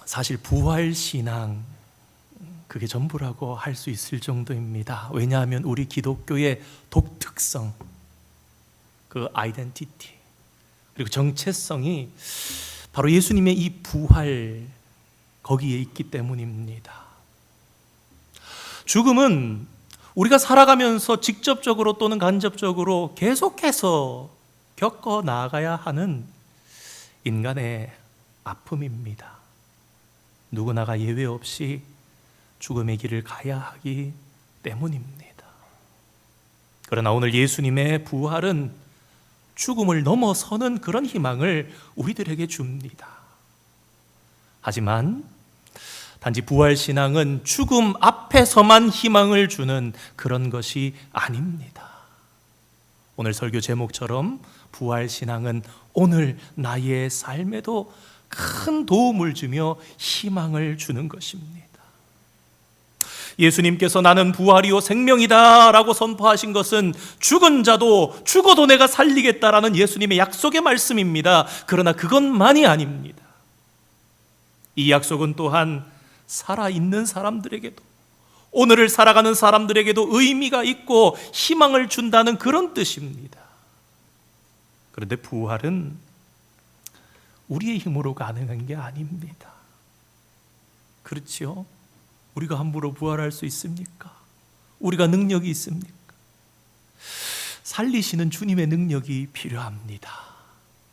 사실 부활신앙 그게 전부라고 할 수 있을 정도입니다. 왜냐하면 우리 기독교의 독특성, 그 아이덴티티, 그리고 정체성이 바로 예수님의 이 부활 거기에 있기 때문입니다. 죽음은 우리가 살아가면서 직접적으로 또는 간접적으로 계속해서 겪어 나가야 하는 인간의 아픔입니다. 누구나가 예외 없이 죽음의 길을 가야 하기 때문입니다. 그러나 오늘 예수님의 부활은 죽음을 넘어서는 그런 희망을 우리들에게 줍니다. 하지만 단지 부활신앙은 죽음 앞에서만 희망을 주는 그런 것이 아닙니다. 오늘 설교 제목처럼 부활신앙은 오늘 나의 삶에도 큰 도움을 주며 희망을 주는 것입니다. 예수님께서 나는 부활이요 생명이다 라고 선포하신 것은 죽은 자도 죽어도 내가 살리겠다라는 예수님의 약속의 말씀입니다. 그러나 그것만이 아닙니다. 이 약속은 또한 살아있는 사람들에게도, 오늘을 살아가는 사람들에게도 의미가 있고 희망을 준다는 그런 뜻입니다. 그런데 부활은 우리의 힘으로 가능한 게 아닙니다. 그렇지요? 우리가 함부로 부활할 수 있습니까? 우리가 능력이 있습니까? 살리시는 주님의 능력이 필요합니다.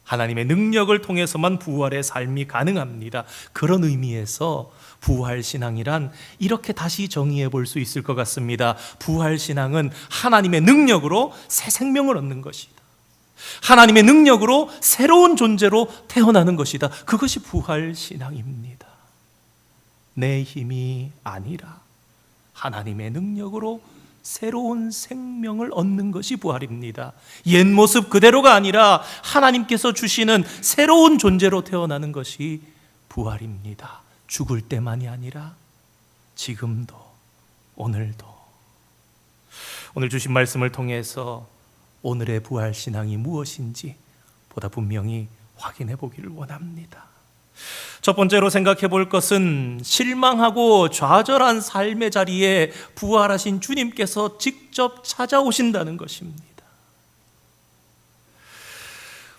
하나님의 능력을 통해서만 부활의 삶이 가능합니다. 그런 의미에서 부활신앙이란 이렇게 다시 정의해 볼 수 있을 것 같습니다. 부활신앙은 하나님의 능력으로 새 생명을 얻는 것이다. 하나님의 능력으로 새로운 존재로 태어나는 것이다. 그것이 부활신앙입니다. 내 힘이 아니라 하나님의 능력으로 새로운 생명을 얻는 것이 부활입니다. 옛 모습 그대로가 아니라 하나님께서 주시는 새로운 존재로 태어나는 것이 부활입니다. 죽을 때만이 아니라 지금도, 오늘도. 오늘 주신 말씀을 통해서 오늘의 부활신앙이 무엇인지 보다 분명히 확인해 보기를 원합니다. 첫 번째로 생각해 볼 것은 실망하고 좌절한 삶의 자리에 부활하신 주님께서 직접 찾아오신다는 것입니다.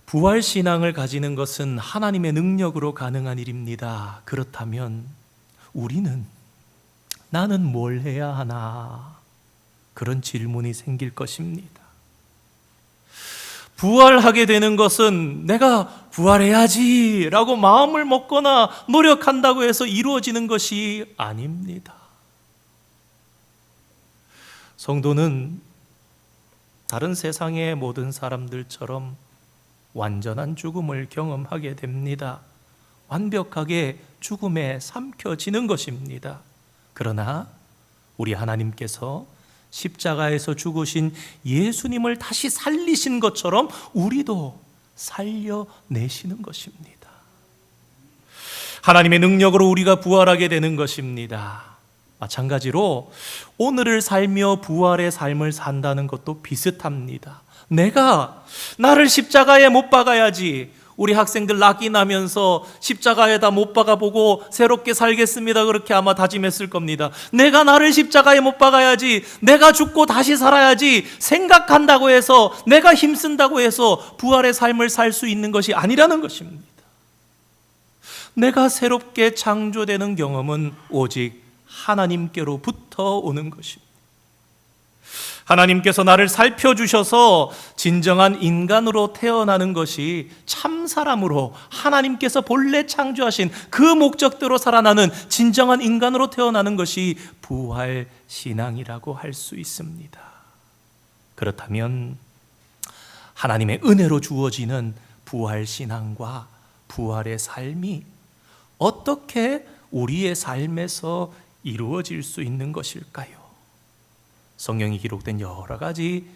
부활신앙을 가지는 것은 하나님의 능력으로 가능한 일입니다. 그렇다면 우리는 나는 뭘 해야 하나? 그런 질문이 생길 것입니다. 부활하게 되는 것은 내가 부활해야지 라고 마음을 먹거나 노력한다고 해서 이루어지는 것이 아닙니다. 성도는 다른 세상의 모든 사람들처럼 완전한 죽음을 경험하게 됩니다. 완벽하게 죽음에 삼켜지는 것입니다. 그러나 우리 하나님께서 십자가에서 죽으신 예수님을 다시 살리신 것처럼 우리도 살려내시는 것입니다. 하나님의 능력으로 우리가 부활하게 되는 것입니다. 마찬가지로 오늘을 살며 부활의 삶을 산다는 것도 비슷합니다. 내가 나를 십자가에 못 박아야지. 우리 학생들 낙인하면서 십자가에다 못 박아보고 새롭게 살겠습니다. 그렇게 아마 다짐했을 겁니다. 내가 나를 십자가에 못 박아야지, 내가 죽고 다시 살아야지 생각한다고 해서, 내가 힘쓴다고 해서 부활의 삶을 살 수 있는 것이 아니라는 것입니다. 내가 새롭게 창조되는 경험은 오직 하나님께로부터 오는 것입니다. 하나님께서 나를 살펴주셔서 진정한 인간으로 태어나는 것이 참 사람으로 하나님께서 본래 창조하신 그 목적대로 살아나는 진정한 인간으로 태어나는 것이 부활신앙이라고 할 수 있습니다. 그렇다면 하나님의 은혜로 주어지는 부활신앙과 부활의 삶이 어떻게 우리의 삶에서 이루어질 수 있는 것일까요? 성경이 기록된 여러 가지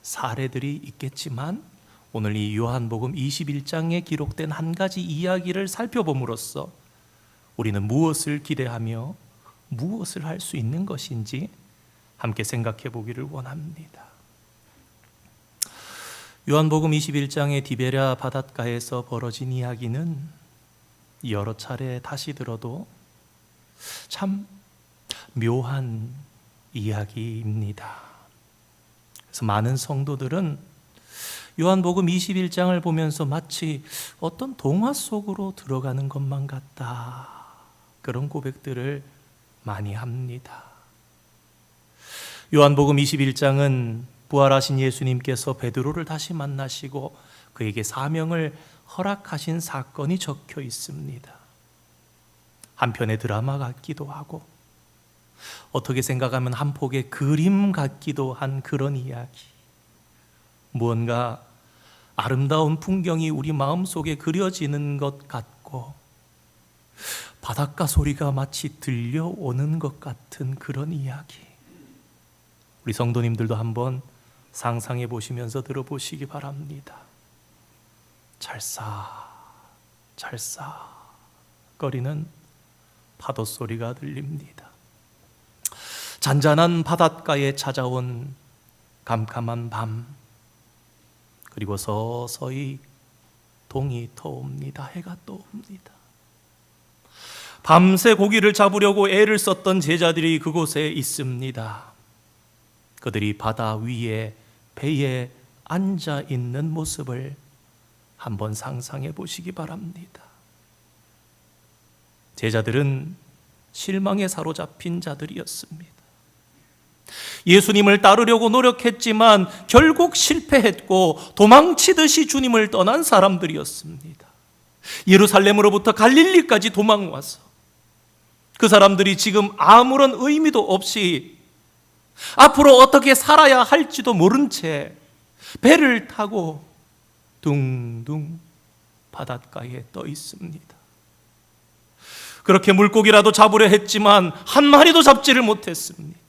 사례들이 있겠지만 오늘 이 요한복음 21장에 기록된 한 가지 이야기를 살펴봄으로써 우리는 무엇을 기대하며 무엇을 할 수 있는 것인지 함께 생각해 보기를 원합니다. 요한복음 21장의 디베랴 바닷가에서 벌어진 이야기는 여러 차례 다시 들어도 참 묘한 이야기입니다. 그래서 많은 성도들은 요한복음 21장을 보면서 마치 어떤 동화 속으로 들어가는 것만 같다, 그런 고백들을 많이 합니다. 요한복음 21장은 부활하신 예수님께서 베드로를 다시 만나시고 그에게 사명을 허락하신 사건이 적혀 있습니다. 한편의 드라마 같기도 하고 어떻게 생각하면 한 폭의 그림 같기도 한 그런 이야기. 무언가 아름다운 풍경이 우리 마음속에 그려지는 것 같고 바닷가 소리가 마치 들려오는 것 같은 그런 이야기. 우리 성도님들도 한번 상상해 보시면서 들어보시기 바랍니다. 찰싹 거리는 파도 소리가 들립니다. 잔잔한 바닷가에 찾아온 캄캄한 밤, 그리고 서서히 동이 터옵니다. 해가 떠옵니다. 밤새 고기를 잡으려고 애를 썼던 제자들이 그곳에 있습니다. 그들이 바다 위에 배에 앉아 있는 모습을 한번 상상해 보시기 바랍니다. 제자들은 실망에 사로잡힌 자들이었습니다. 예수님을 따르려고 노력했지만 결국 실패했고 도망치듯이 주님을 떠난 사람들이었습니다. 예루살렘으로부터 갈릴리까지 도망와서 그 사람들이 지금 아무런 의미도 없이 앞으로 어떻게 살아야 할지도 모른 채 배를 타고 둥둥 바닷가에 떠 있습니다. 그렇게 물고기라도 잡으려 했지만 한 마리도 잡지를 못했습니다.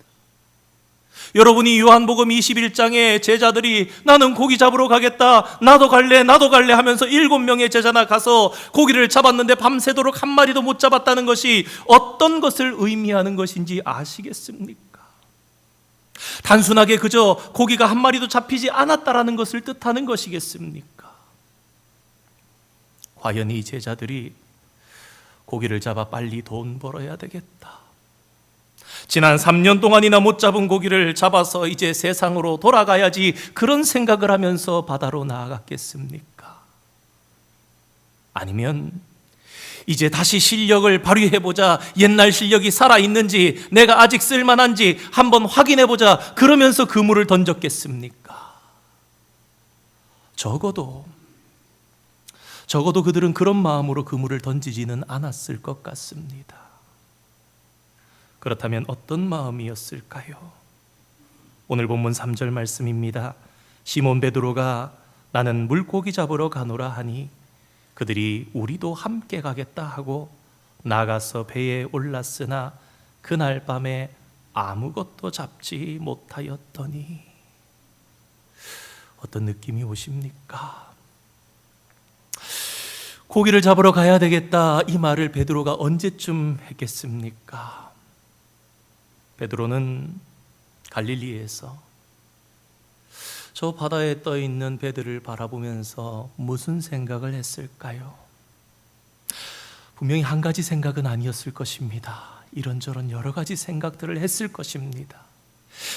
여러분이 요한복음 21장에 제자들이 나는 고기 잡으러 가겠다, 나도 갈래 하면서 7명의 제자나 가서 고기를 잡았는데 밤새도록 한 마리도 못 잡았다는 것이 어떤 것을 의미하는 것인지 아시겠습니까? 단순하게 그저 고기가 한 마리도 잡히지 않았다라는 것을 뜻하는 것이겠습니까? 과연 이 제자들이 고기를 잡아 빨리 돈 벌어야 되겠다, 지난 3년 동안이나 못 잡은 고기를 잡아서 이제 세상으로 돌아가야지, 그런 생각을 하면서 바다로 나아갔겠습니까? 아니면 이제 다시 실력을 발휘해보자, 옛날 실력이 살아있는지 내가 아직 쓸만한지 한번 확인해보자, 그러면서 그물을 던졌겠습니까? 적어도 그들은 그런 마음으로 그물을 던지지는 않았을 것 같습니다. 그렇다면 어떤 마음이었을까요? 오늘 본문 3절 말씀입니다. 시몬 베드로가 나는 물고기 잡으러 가노라 하니 그들이 우리도 함께 가겠다 하고 나가서 배에 올랐으나 그날 밤에 아무것도 잡지 못하였더니. 어떤 느낌이 오십니까? 고기를 잡으러 가야 되겠다, 이 말을 베드로가 언제쯤 했겠습니까? 베드로는 갈릴리에서 저 바다에 떠 있는 배들을 바라보면서 무슨 생각을 했을까요? 분명히 한 가지 생각은 아니었을 것입니다. 이런저런 여러 가지 생각들을 했을 것입니다.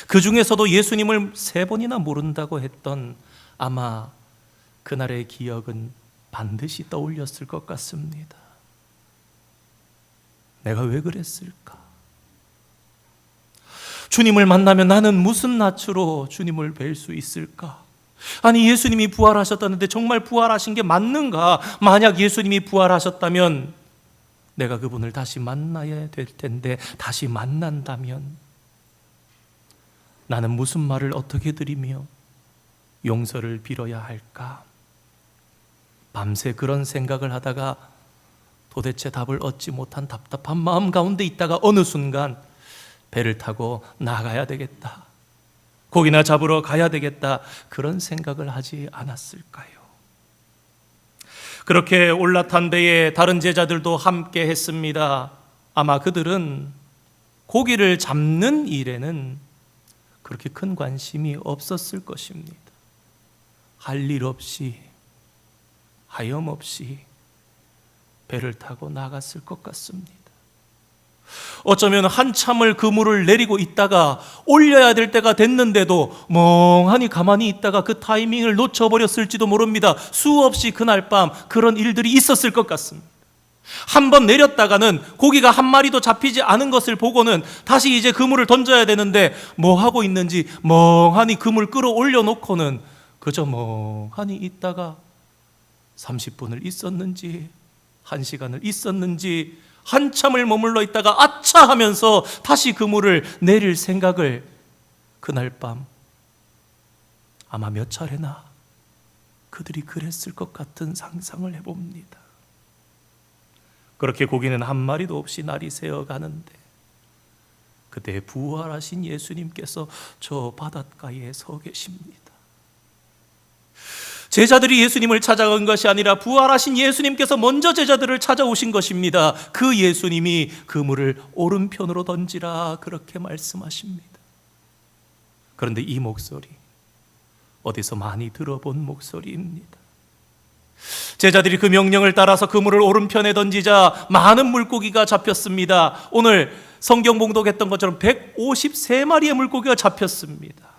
그 중에서도 예수님을 3번이나 모른다고 했던 아마 그날의 기억은 반드시 떠올렸을 것 같습니다. 내가 왜 그랬을까? 주님을 만나면 나는 무슨 낯으로 주님을 뵐 수 있을까? 아니, 예수님이 부활하셨다는데 정말 부활하신 게 맞는가? 만약 예수님이 부활하셨다면 내가 그분을 다시 만나야 될 텐데, 다시 만난다면 나는 무슨 말을 어떻게 드리며 용서를 빌어야 할까? 밤새 그런 생각을 하다가 도대체 답을 얻지 못한 답답한 마음 가운데 있다가 어느 순간 배를 타고 나가야 되겠다, 고기나 잡으러 가야 되겠다, 그런 생각을 하지 않았을까요? 그렇게 올라탄 배에 다른 제자들도 함께 했습니다. 아마 그들은 고기를 잡는 일에는 그렇게 큰 관심이 없었을 것입니다. 할 일 없이, 하염없이 배를 타고 나갔을 것 같습니다. 어쩌면 한참을 그물을 내리고 있다가 올려야 될 때가 됐는데도 멍하니 가만히 있다가 그 타이밍을 놓쳐버렸을지도 모릅니다. 수없이 그날 밤 그런 일들이 있었을 것 같습니다. 한번 내렸다가는 고기가 한 마리도 잡히지 않은 것을 보고는 다시 이제 그물을 던져야 되는데 뭐 하고 있는지 멍하니 그물 끌어올려 놓고는 그저 멍하니 있다가 30분을 있었는지 1시간을 있었는지 한참을 머물러 있다가 아차 하면서 다시 그물을 내릴 생각을 그날 밤 아마 몇 차례나 그들이 그랬을 것 같은 상상을 해봅니다. 그렇게 고기는 한 마리도 없이 날이 새어 가는데 그때 부활하신 예수님께서 저 바닷가에 서 계십니다. 제자들이 예수님을 찾아간 것이 아니라 부활하신 예수님께서 먼저 제자들을 찾아오신 것입니다. 그 예수님이 그물을 오른편으로 던지라 그렇게 말씀하십니다. 그런데 이 목소리 어디서 많이 들어본 목소리입니다. 제자들이 그 명령을 따라서 그물을 오른편에 던지자 많은 물고기가 잡혔습니다. 오늘 성경 봉독했던 것처럼 153마리의 물고기가 잡혔습니다.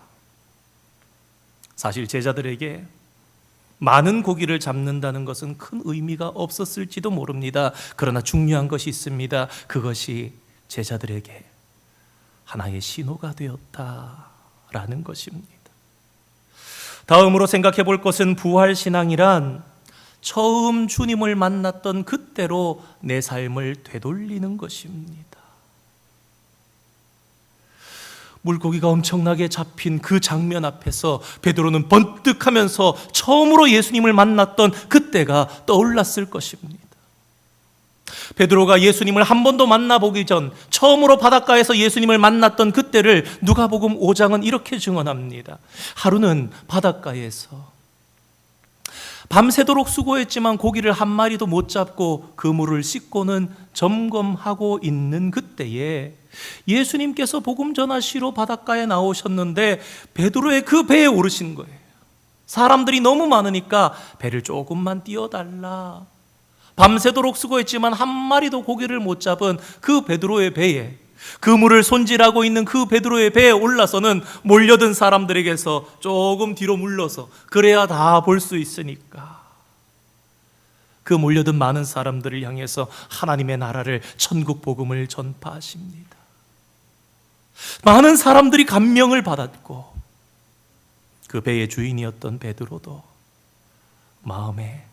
사실 제자들에게 많은 고기를 잡는다는 것은 큰 의미가 없었을지도 모릅니다. 그러나 중요한 것이 있습니다. 그것이 제자들에게 하나의 신호가 되었다라는 것입니다. 다음으로 생각해 볼 것은 부활신앙이란 처음 주님을 만났던 그때로 내 삶을 되돌리는 것입니다. 물고기가 엄청나게 잡힌 그 장면 앞에서 베드로는 번뜩하면서 처음으로 예수님을 만났던 그때가 떠올랐을 것입니다. 베드로가 예수님을 한 번도 만나보기 전 처음으로 바닷가에서 예수님을 만났던 그때를 누가복음 5장은 이렇게 증언합니다. 하루는 바닷가에서 밤새도록 수고했지만 고기를 한 마리도 못 잡고 그물을 씻고는 점검하고 있는 그때에 예수님께서 복음 전하시러 바닷가에 나오셨는데 베드로의 그 배에 오르신 거예요. 사람들이 너무 많으니까 배를 조금만 띄워달라. 밤새도록 수고했지만 한 마리도 고기를 못 잡은 그 베드로의 배에, 그물을 손질하고 있는 그 베드로의 배에 올라서는 몰려든 사람들에게서 조금 뒤로 물러서 그래야 다 볼 수 있으니까 그 몰려든 많은 사람들을 향해서 하나님의 나라를, 천국 복음을 전파하십니다. 많은 사람들이 감명을 받았고 그 배의 주인이었던 베드로도 마음에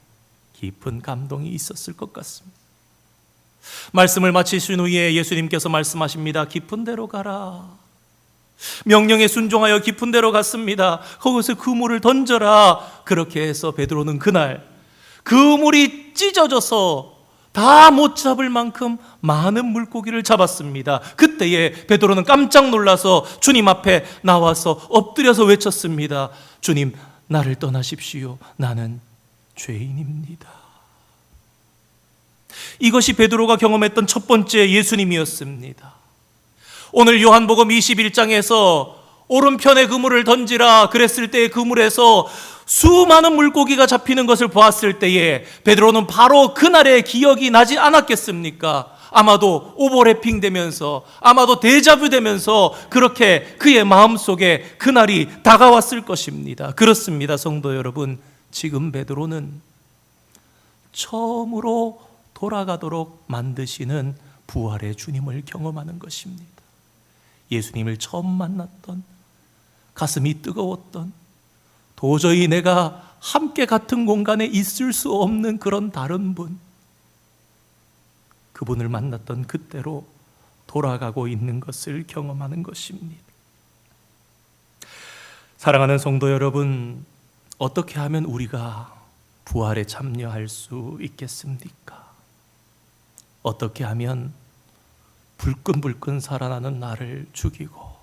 깊은 감동이 있었을 것 같습니다. 말씀을 마치신 후에 예수님께서 말씀하십니다. 깊은 데로 가라. 명령에 순종하여 깊은 데로 갔습니다. 거기서 그물을 던져라. 그렇게 해서 베드로는 그날 그물이 찢어져서 다 못 잡을 만큼 많은 물고기를 잡았습니다. 그때에 베드로는 깜짝 놀라서 주님 앞에 나와서 엎드려서 외쳤습니다. 주님, 나를 떠나십시오. 나는 죄인입니다. 이것이 베드로가 경험했던 첫 번째 예수님이었습니다. 오늘 요한복음 21장에서 오른편에 그물을 던지라 그랬을 때의 그물에서 수많은 물고기가 잡히는 것을 보았을 때에 베드로는 바로 그날의 기억이 나지 않았겠습니까? 아마도 오버래핑 되면서, 아마도 데자뷰 되면서 그렇게 그의 마음속에 그날이 다가왔을 것입니다. 그렇습니다, 성도 여러분. 지금 베드로는 처음으로 돌아가도록 만드시는 부활의 주님을 경험하는 것입니다. 예수님을 처음 만났던, 가슴이 뜨거웠던, 도저히 내가 함께 같은 공간에 있을 수 없는 그런 다른 분, 그분을 만났던 그때로 돌아가고 있는 것을 경험하는 것입니다. 사랑하는 성도 여러분, 어떻게 하면 우리가 부활에 참여할 수 있겠습니까? 어떻게 하면 불끈불끈 살아나는 나를 죽이고,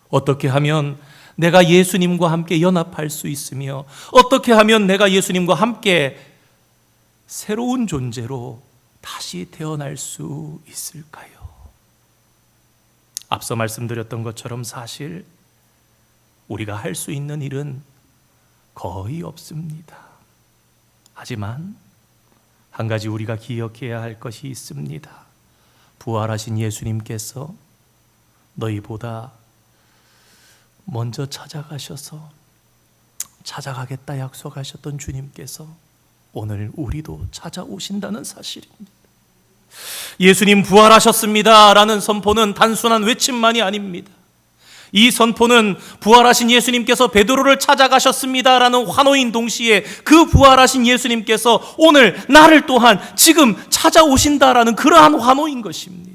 어떻게 하면 내가 예수님과 함께 연합할 수 있으며, 어떻게 하면 내가 예수님과 함께 새로운 존재로 다시 태어날 수 있을까요? 앞서 말씀드렸던 것처럼 사실 우리가 할 수 있는 일은 거의 없습니다. 하지만 한 가지 우리가 기억해야 할 것이 있습니다. 부활하신 예수님께서 너희보다 먼저 찾아가겠다 약속하셨던 주님께서 오늘 우리도 찾아오신다는 사실입니다. 예수님 부활하셨습니다 라는 선포는 단순한 외침만이 아닙니다. 이 선포는 부활하신 예수님께서 베드로를 찾아가셨습니다 라는 환호인 동시에 그 부활하신 예수님께서 오늘 나를 또한 지금 찾아오신다라는 그러한 환호인 것입니다.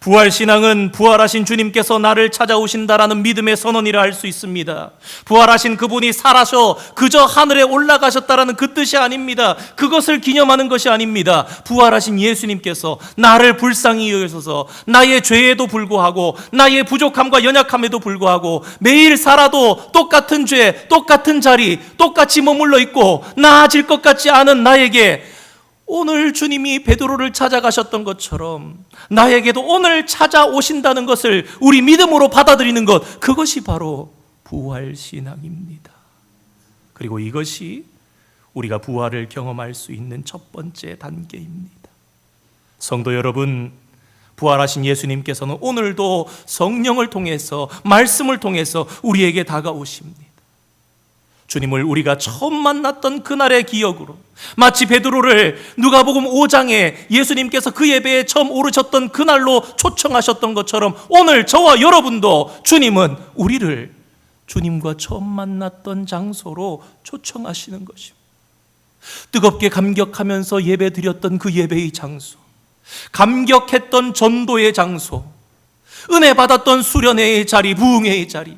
부활신앙은 부활하신 주님께서 나를 찾아오신다라는 믿음의 선언이라 할 수 있습니다. 부활하신 그분이 살아서 그저 하늘에 올라가셨다라는 그 뜻이 아닙니다. 그것을 기념하는 것이 아닙니다. 부활하신 예수님께서 나를 불쌍히 여기셔서 나의 죄에도 불구하고 나의 부족함과 연약함에도 불구하고 매일 살아도 똑같은 죄, 똑같은 자리, 똑같이 머물러 있고 나아질 것 같지 않은 나에게 오늘 주님이 베드로를 찾아가셨던 것처럼 나에게도 오늘 찾아오신다는 것을 우리 믿음으로 받아들이는 것, 그것이 바로 부활신앙입니다. 그리고 이것이 우리가 부활을 경험할 수 있는 첫 번째 단계입니다. 성도 여러분, 부활하신 예수님께서는 오늘도 성령을 통해서, 말씀을 통해서 우리에게 다가오십니다. 주님을 우리가 처음 만났던 그날의 기억으로, 마치 베드로를 누가복음 5장에 예수님께서 그 예배에 처음 오르셨던 그날로 초청하셨던 것처럼 오늘 저와 여러분도 주님은 우리를 주님과 처음 만났던 장소로 초청하시는 것입니다. 뜨겁게 감격하면서 예배 드렸던 그 예배의 장소, 감격했던 전도의 장소, 은혜 받았던 수련회의 자리, 부흥회의 자리,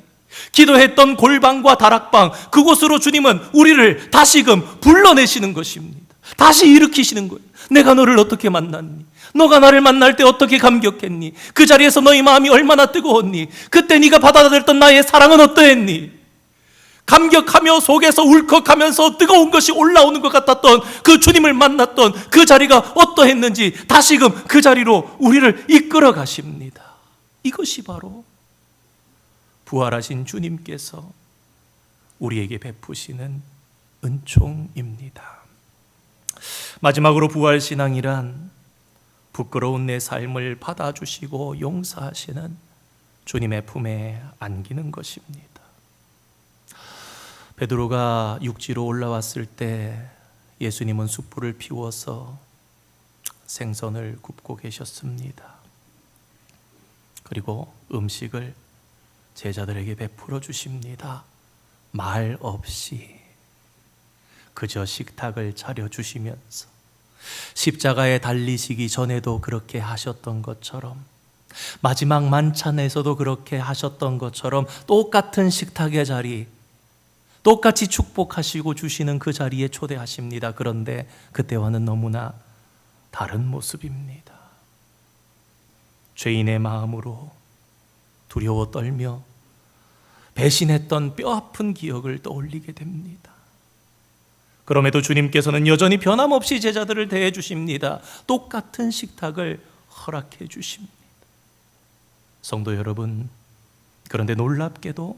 기도했던 골방과 다락방, 그곳으로 주님은 우리를 다시금 불러내시는 것입니다. 다시 일으키시는 거예요. 내가 너를 어떻게 만났니? 너가 나를 만날 때 어떻게 감격했니? 그 자리에서 너희 마음이 얼마나 뜨거웠니? 그때 네가 받아들였던 나의 사랑은 어떠했니? 감격하며 속에서 울컥하면서 뜨거운 것이 올라오는 것 같았던 그 주님을 만났던 그 자리가 어떠했는지 다시금 그 자리로 우리를 이끌어 가십니다. 이것이 바로 부활하신 주님께서 우리에게 베푸시는 은총입니다. 마지막으로 부활신앙이란 부끄러운 내 삶을 받아주시고 용서하시는 주님의 품에 안기는 것입니다. 베드로가 육지로 올라왔을 때 예수님은 숯불을 피워서 생선을 굽고 계셨습니다. 그리고 음식을 제자들에게 베풀어 주십니다. 말 없이 그저 식탁을 차려주시면서 십자가에 달리시기 전에도 그렇게 하셨던 것처럼, 마지막 만찬에서도 그렇게 하셨던 것처럼 똑같은 식탁의 자리, 똑같이 축복하시고 주시는 그 자리에 초대하십니다. 그런데 그때와는 너무나 다른 모습입니다. 죄인의 마음으로 두려워 떨며 배신했던 뼈아픈 기억을 떠올리게 됩니다. 그럼에도 주님께서는 여전히 변함없이 제자들을 대해 주십니다. 똑같은 식탁을 허락해 주십니다. 성도 여러분, 그런데 놀랍게도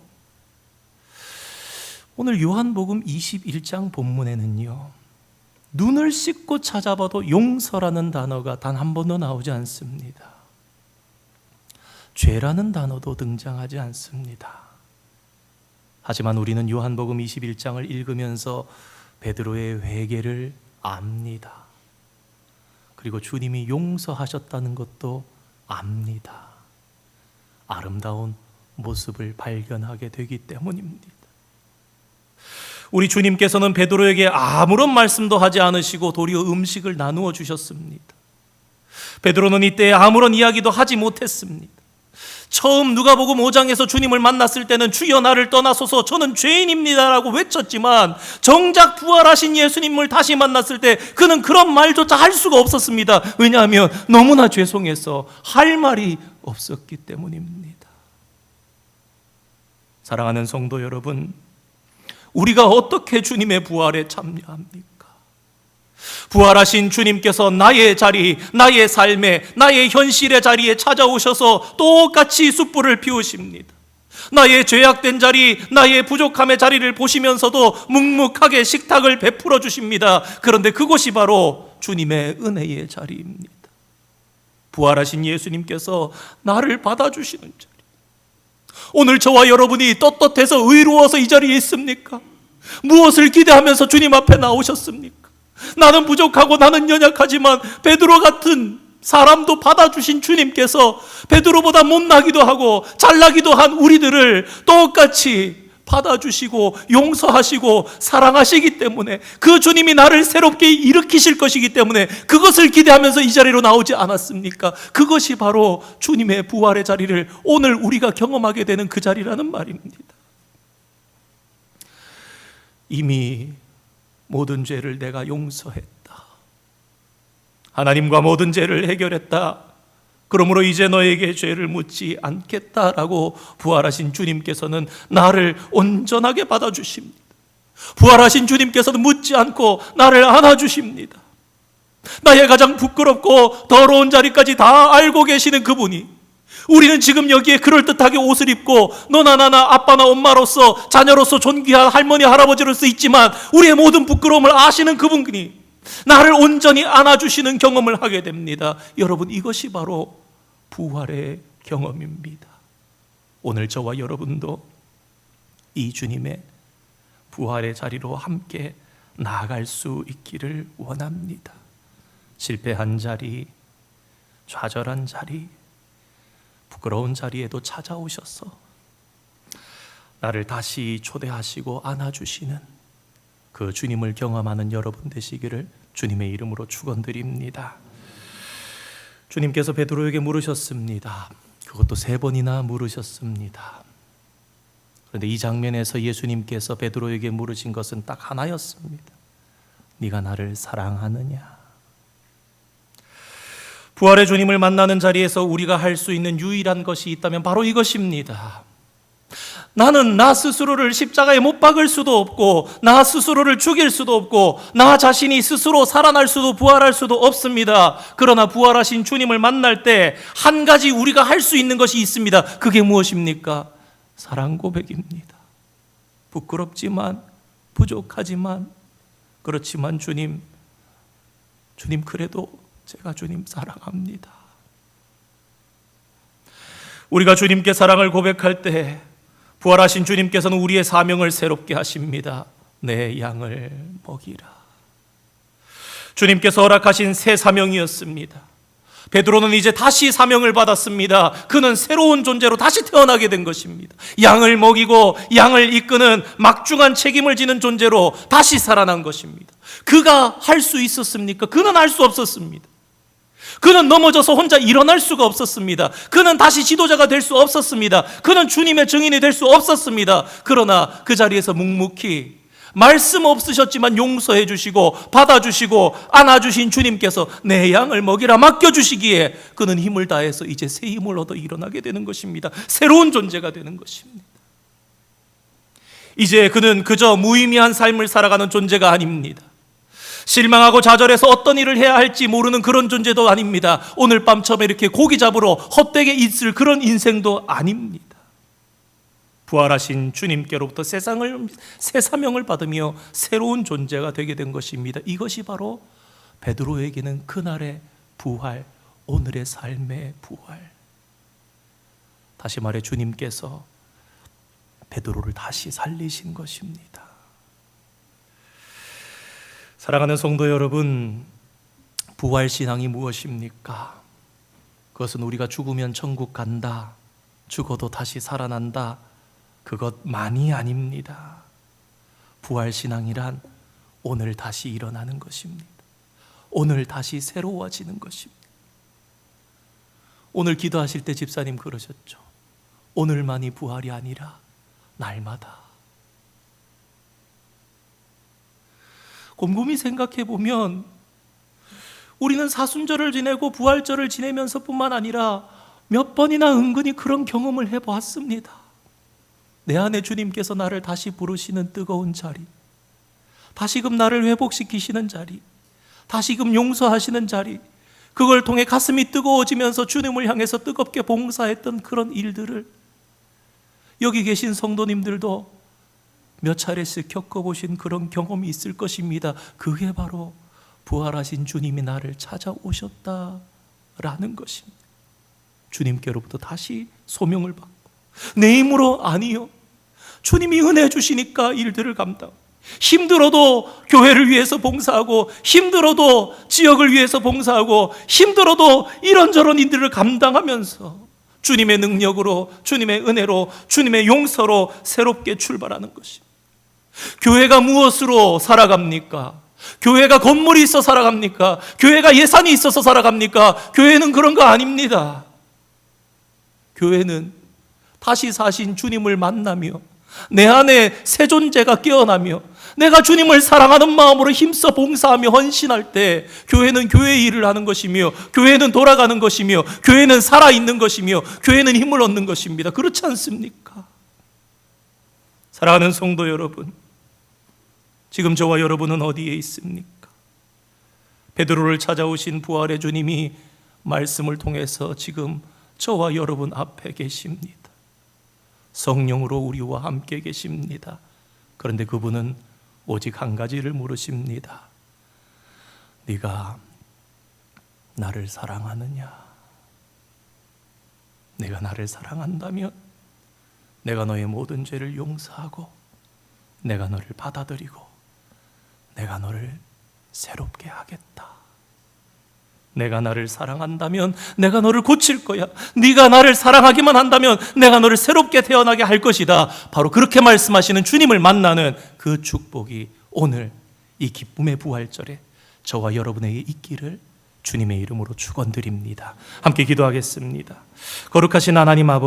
오늘 요한복음 21장 본문에는요, 눈을 씻고 찾아봐도 용서라는 단어가 단 한 번도 나오지 않습니다. 죄라는 단어도 등장하지 않습니다. 하지만 우리는 요한복음 21장을 읽으면서 베드로의 회개를 압니다. 그리고 주님이 용서하셨다는 것도 압니다. 아름다운 모습을 발견하게 되기 때문입니다. 우리 주님께서는 베드로에게 아무런 말씀도 하지 않으시고 도리어 음식을 나누어 주셨습니다. 베드로는 이때 아무런 이야기도 하지 못했습니다. 처음 누가복음 5장에서 주님을 만났을 때는 주여 나를 떠나소서 저는 죄인입니다라고 외쳤지만 정작 부활하신 예수님을 다시 만났을 때 그는 그런 말조차 할 수가 없었습니다. 왜냐하면 너무나 죄송해서 할 말이 없었기 때문입니다. 사랑하는 성도 여러분, 우리가 어떻게 주님의 부활에 참여합니까? 부활하신 주님께서 나의 자리, 나의 삶에, 나의 현실의 자리에 찾아오셔서 똑같이 숯불을 피우십니다. 나의 죄악된 자리, 나의 부족함의 자리를 보시면서도 묵묵하게 식탁을 베풀어 주십니다. 그런데 그곳이 바로 주님의 은혜의 자리입니다. 부활하신 예수님께서 나를 받아주시는 자리. 오늘 저와 여러분이 떳떳해서 의로워서 이 자리에 있습니까? 무엇을 기대하면서 주님 앞에 나오셨습니까? 나는 부족하고 나는 연약하지만 베드로 같은 사람도 받아주신 주님께서 베드로보다 못나기도 하고 잘나기도 한 우리들을 똑같이 받아주시고 용서하시고 사랑하시기 때문에, 그 주님이 나를 새롭게 일으키실 것이기 때문에 그것을 기대하면서 이 자리로 나오지 않았습니까? 그것이 바로 주님의 부활의 자리를 오늘 우리가 경험하게 되는 그 자리라는 말입니다. 이미 모든 죄를 내가 용서했다. 하나님과 모든 죄를 해결했다. 그러므로 이제 너에게 죄를 묻지 않겠다라고 부활하신 주님께서는 나를 온전하게 받아주십니다. 부활하신 주님께서는 묻지 않고 나를 안아주십니다. 나의 가장 부끄럽고 더러운 자리까지 다 알고 계시는 그분이, 우리는 지금 여기에 그럴듯하게 옷을 입고 너나 나나 아빠나 엄마로서 자녀로서 존귀한 할머니 할아버지로서 있지만 우리의 모든 부끄러움을 아시는 그분이 나를 온전히 안아주시는 경험을 하게 됩니다. 여러분, 이것이 바로 부활의 경험입니다. 오늘 저와 여러분도 이 주님의 부활의 자리로 함께 나아갈 수 있기를 원합니다. 실패한 자리, 좌절한 자리, 부끄러운 자리에도 찾아오셔서 나를 다시 초대하시고 안아주시는 그 주님을 경험하는 여러분 되시기를 주님의 이름으로 축원드립니다. 주님께서 베드로에게 물으셨습니다. 그것도 3번이나 물으셨습니다. 그런데 이 장면에서 예수님께서 베드로에게 물으신 것은 딱 하나였습니다. 네가 나를 사랑하느냐? 부활의 주님을 만나는 자리에서 우리가 할 수 있는 유일한 것이 있다면 바로 이것입니다. 나는 나 스스로를 십자가에 못 박을 수도 없고 나 스스로를 죽일 수도 없고 나 자신이 스스로 살아날 수도 부활할 수도 없습니다. 그러나 부활하신 주님을 만날 때 한 가지 우리가 할 수 있는 것이 있습니다. 그게 무엇입니까? 사랑 고백입니다. 부끄럽지만, 부족하지만, 그렇지만 주님 그래도 제가 주님 사랑합니다. 우리가 주님께 사랑을 고백할 때 부활하신 주님께서는 우리의 사명을 새롭게 하십니다. 내 양을 먹이라. 주님께서 허락하신 새 사명이었습니다. 베드로는 이제 다시 사명을 받았습니다. 그는 새로운 존재로 다시 태어나게 된 것입니다. 양을 먹이고 양을 이끄는 막중한 책임을 지는 존재로 다시 살아난 것입니다. 그가 할 수 있었습니까? 그는 할 수 없었습니다. 그는 넘어져서 혼자 일어날 수가 없었습니다. 그는 다시 지도자가 될 수 없었습니다. 그는 주님의 증인이 될 수 없었습니다. 그러나 그 자리에서 묵묵히 말씀 없으셨지만 용서해 주시고 받아주시고 안아주신 주님께서 내 양을 먹이라 맡겨주시기에 그는 힘을 다해서 이제 새 힘을 얻어 일어나게 되는 것입니다. 새로운 존재가 되는 것입니다. 이제 그는 그저 무의미한 삶을 살아가는 존재가 아닙니다. 실망하고 좌절해서 어떤 일을 해야 할지 모르는 그런 존재도 아닙니다. 오늘 밤처럼 이렇게 고기 잡으러 헛되게 있을 그런 인생도 아닙니다. 부활하신 주님께로부터 새 사명을 받으며 새로운 존재가 되게 된 것입니다. 이것이 바로 베드로에게는 그날의 부활, 오늘의 삶의 부활. 다시 말해 주님께서 베드로를 다시 살리신 것입니다. 사랑하는 성도 여러분, 부활신앙이 무엇입니까? 그것은 우리가 죽으면 천국 간다, 죽어도 다시 살아난다, 그것만이 아닙니다. 부활신앙이란 오늘 다시 일어나는 것입니다. 오늘 다시 새로워지는 것입니다. 오늘 기도하실 때 집사님 그러셨죠. 오늘만이 부활이 아니라 날마다. 곰곰이 생각해 보면 우리는 사순절을 지내고 부활절을 지내면서 뿐만 아니라 몇 번이나 은근히 그런 경험을 해보았습니다. 내 안에 주님께서 나를 다시 부르시는 뜨거운 자리, 다시금 나를 회복시키시는 자리, 다시금 용서하시는 자리, 그걸 통해 가슴이 뜨거워지면서 주님을 향해서 뜨겁게 봉사했던 그런 일들을 여기 계신 성도님들도 몇 차례씩 겪어보신 그런 경험이 있을 것입니다. 그게 바로 부활하신 주님이 나를 찾아오셨다라는 것입니다. 주님께로부터 다시 소명을 받고, 내 힘으로 아니요, 주님이 은혜 주시니까 일들을 감당. 힘들어도 교회를 위해서 봉사하고, 힘들어도 지역을 위해서 봉사하고, 힘들어도 이런저런 일들을 감당하면서 주님의 능력으로, 주님의 은혜로, 주님의 용서로 새롭게 출발하는 것입니다. 교회가 무엇으로 살아갑니까? 교회가 건물이 있어 살아갑니까? 교회가 예산이 있어서 살아갑니까? 교회는 그런 거 아닙니다. 교회는 다시 사신 주님을 만나며 내 안에 새 존재가 깨어나며 내가 주님을 사랑하는 마음으로 힘써 봉사하며 헌신할 때 교회는 교회의 일을 하는 것이며, 교회는 돌아가는 것이며, 교회는 살아있는 것이며, 교회는 힘을 얻는 것입니다. 그렇지 않습니까? 사랑하는 성도 여러분, 지금 저와 여러분은 어디에 있습니까? 베드로를 찾아오신 부활의 주님이 말씀을 통해서 지금 저와 여러분 앞에 계십니다. 성령으로 우리와 함께 계십니다. 그런데 그분은 오직 한 가지를 물으십니다. 네가 나를 사랑하느냐? 내가 나를 사랑한다면 내가 너의 모든 죄를 용서하고 내가 너를 받아들이고 내가 너를 새롭게 하겠다. 내가 나를 사랑한다면 내가 너를 고칠 거야. 네가 나를 사랑하기만 한다면 내가 너를 새롭게 태어나게 할 것이다. 바로 그렇게 말씀하시는 주님을 만나는 그 축복이 오늘 이 기쁨의 부활절에 저와 여러분에게 있기를 주님의 이름으로 축원드립니다. 함께 기도하겠습니다. 거룩하신 하나님 아버지,